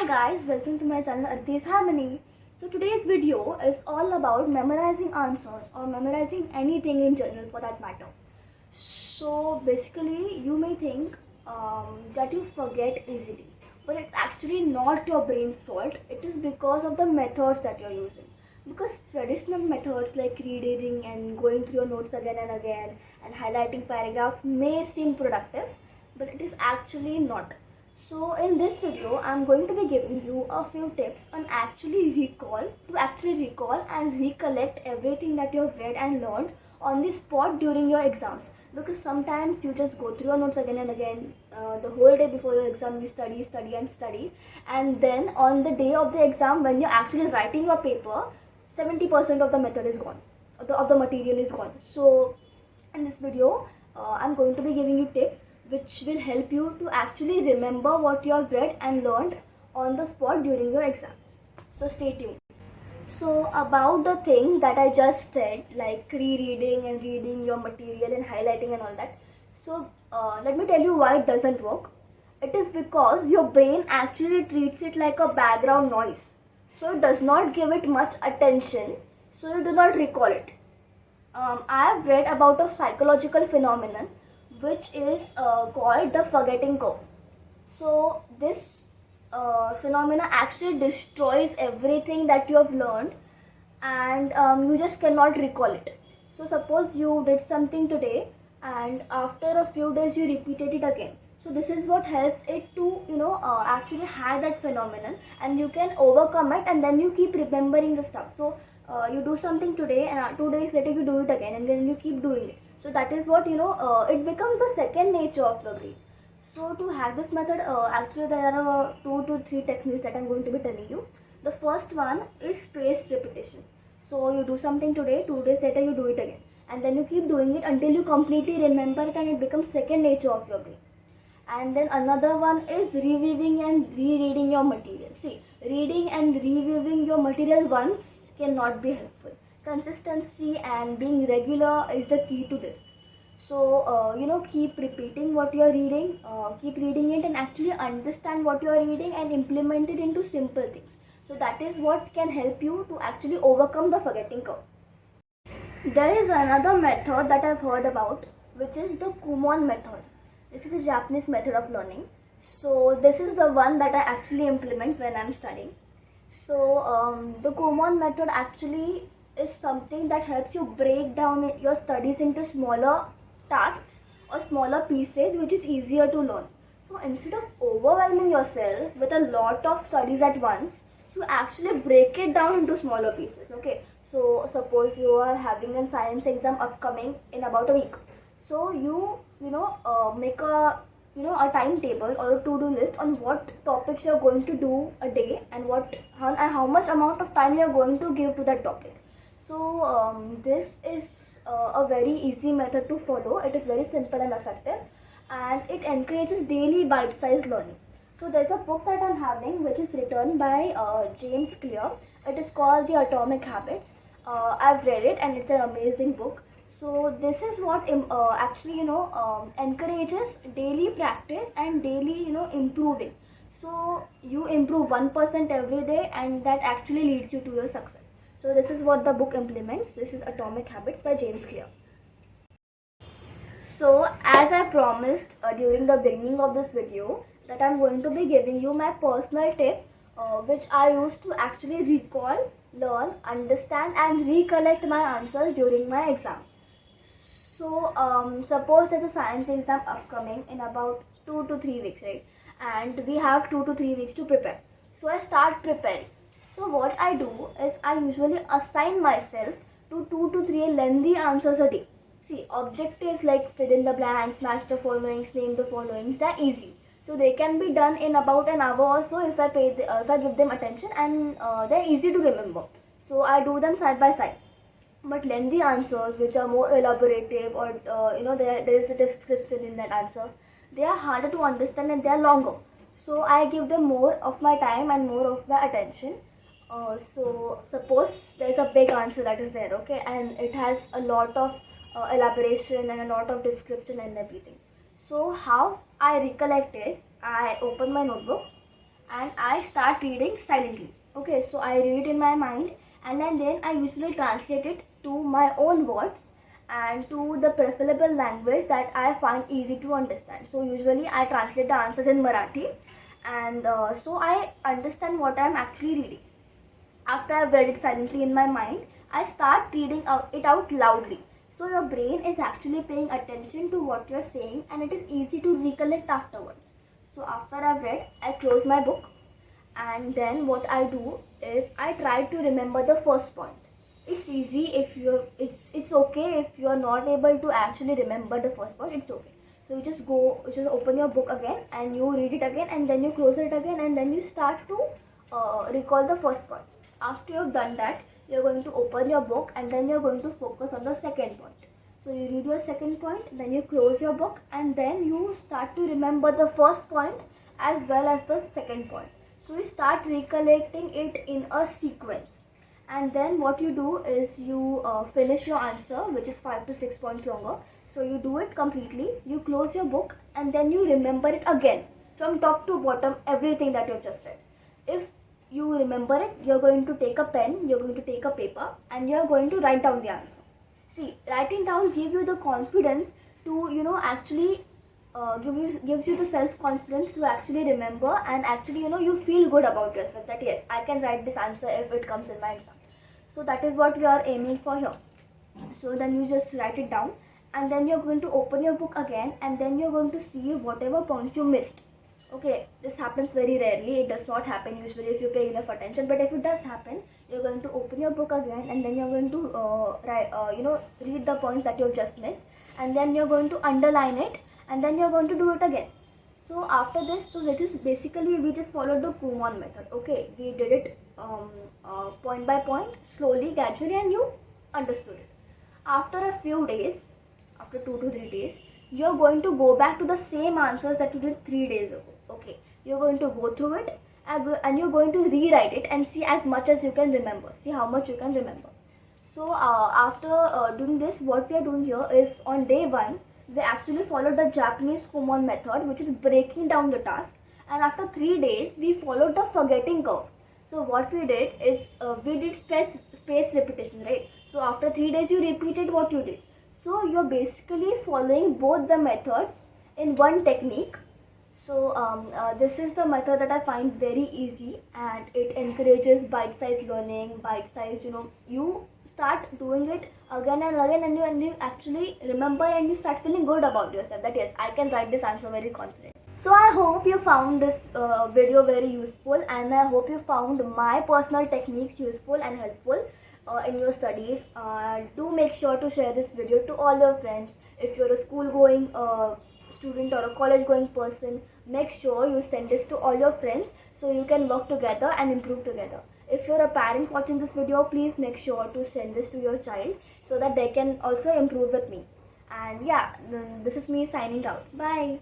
guys, welcome to my channel Arti's Harmony. So today's video is all about memorizing answers or memorizing anything in general for that matter. So basically you may think that you forget easily, but it's actually not your brain's fault. It is because of the methods that you're using. Because traditional methods like rereading and going through your notes again and again and highlighting paragraphs may seem productive, but it is actually not. So in this video, I'm going to be giving you a few tips on actually recall and recollect everything that you have read and learned on the spot during your exams. Because sometimes you just go through your notes again and again, the whole day before your exam you study, and then on the day of the exam when you're actually writing your paper, 70% of the method is gone, of the material is gone. So in this video, I'm going to be giving you tips which will help you to actually remember what you have read and learned on the spot during your exams. So stay tuned. So about the things that I just said, like rereading and reading your material and highlighting and all that. So let me tell you why it doesn't work. It is because your brain actually treats it like a background noise. So it does not give it much attention. So you do not recall it. I have read about a psychological phenomenon which is called the forgetting curve. So this phenomena actually destroys everything that you have learned, and you just cannot recall it. So suppose you did something today and after a few days you repeated it again. So this is what helps it to actually have that phenomenon, and you can overcome it, and then you keep remembering the stuff. So you do something today and 2 days later you do it again, and then you keep doing it. So that is what it becomes the second nature of the brain. So to hack this method, actually there are 2 to 3 techniques that I'm going to be telling you. The first one is spaced repetition. So you do something today, 2 days later you do it again, and then you keep doing it until you completely remember it and it becomes second nature of your brain. And then another one is reviewing and rereading your material. See, reading and reviewing your material once cannot be helpful. Consistency and being regular is the key to this. So keep repeating what you're reading, keep reading it and actually understand what you're reading and implement it into simple things. So that is what can help you to actually overcome the forgetting curve. There is another method that I've heard about, which is the Kumon method. This is a Japanese method of learning. So this is the one that I actually implement when I'm studying. So the Kumon method actually is something that helps you break down your studies into smaller tasks or smaller pieces, which is easier to learn. So instead of overwhelming yourself with a lot of studies at once, you actually break it down into smaller pieces. Okay, so suppose you are having a science exam upcoming in about a week. So you make a timetable or a to-do list on what topics you're going to do a day, and how much amount of time you're going to give to that topic. So this is a very easy method to follow. It is very simple and effective, and it encourages daily bite-sized learning. So there's a book that I'm having which is written by James Clear. It is called The Atomic Habits. I've read it and it's an amazing book. So this is what actually encourages daily practice and daily improving. So you improve 1% every day, and that actually leads you to your success. So this is what the book implements. This is Atomic Habits by James Clear. So as I promised during the beginning of this video, that I'm going to be giving you my personal tip which I used to actually recall, learn, understand and recollect my answers during my exam. So suppose there's a science exam upcoming in about 2 to 3 weeks, right? And we have 2 to 3 weeks to prepare. So I start preparing. So what I do is I usually assign myself to 2 to 3 lengthy answers a day. See, objectives like fill in the blanks, match the followings, name the followings, they're easy. So they can be done in about an hour or so if I give them attention, and they're easy to remember. So I do them side by side. But lengthy answers which are more elaborative, or there is a description in that answer, they are harder to understand and they are longer. So I give them more of my time and more of my attention. So suppose there is a big answer that is there, okay, and it has a lot of elaboration and a lot of description and everything. So how I recollect is, I open my notebook, and I start reading silently. Okay, so I read it in my mind, and then I usually translate it to my own words and to the preferable language that I find easy to understand. So usually I translate the answers in Marathi, and so I understand what I'm actually reading. After I've read it silently in my mind, I start reading it out loudly. So your brain is actually paying attention to what you're saying, and it is easy to recollect afterwards. So after I've read, I close my book, and then what I do is I try to remember the first point. It's easy if you're it's okay if you're not able to actually remember the first point. It's okay. So you just open your book again and you read it again, and then you close it again, and then you start to recall the first point. After you've done that, you're going to open your book, and then you're going to focus on the second point. So you read your second point, then you close your book, and then you start to remember the first point as well as the second point. So you start recollecting it in a sequence, and then what you do is you finish your answer, which is 5 to 6 points longer. So you do it completely, you close your book, and then you remember it again from top to bottom, everything that you've just read. If you remember it, you're going to take a pen, you're going to take a paper, and you're going to write down the answer. See, writing down gives you the confidence to actually gives you the self-confidence to actually remember, and actually you feel good about yourself that yes, I can write this answer if it comes in my exam. So that is what we are aiming for here. So then you just write it down, and then you're going to open your book again, and then you're going to see whatever points you missed. Okay, this happens very rarely. It does not happen usually if you pay enough attention. But if it does happen, you're going to open your book again, and then you're going to read the points that you've just missed, and then you're going to underline it, and then you're going to do it again. So after this, so that is basically we just followed the Kumon method. Okay, we did it point by point, slowly, gradually, and you understood it. After a few days, after 2 to 3 days, you're going to go back to the same answers that you did 3 days ago. Okay, you're going to go through it, and you're going to rewrite it and see as much as you can remember. See how much you can remember. So after doing this, what we are doing here is on day 1, we actually followed the Japanese Kumon method, which is breaking down the task. And after 3 days, we followed the forgetting curve. So what we did is we did space repetition, right? So after 3 days, you repeated what you did. So you're basically following both the methods in one technique. So this is the method that I find very easy, and it encourages bite-sized learning, bite-sized, you start doing it again and again, and you actually remember, and you start feeling good about yourself that yes, I can write this answer very confident. So I hope you found this video very useful, and I hope you found my personal techniques useful and helpful in your studies. Do make sure to share this video to all your friends. If you're a school going student or a college going person, make sure you send this to all your friends so you can work together and improve together. If you're a parent watching this video, please make sure to send this to your child so that they can also improve with me. And yeah, this is me signing out. Bye.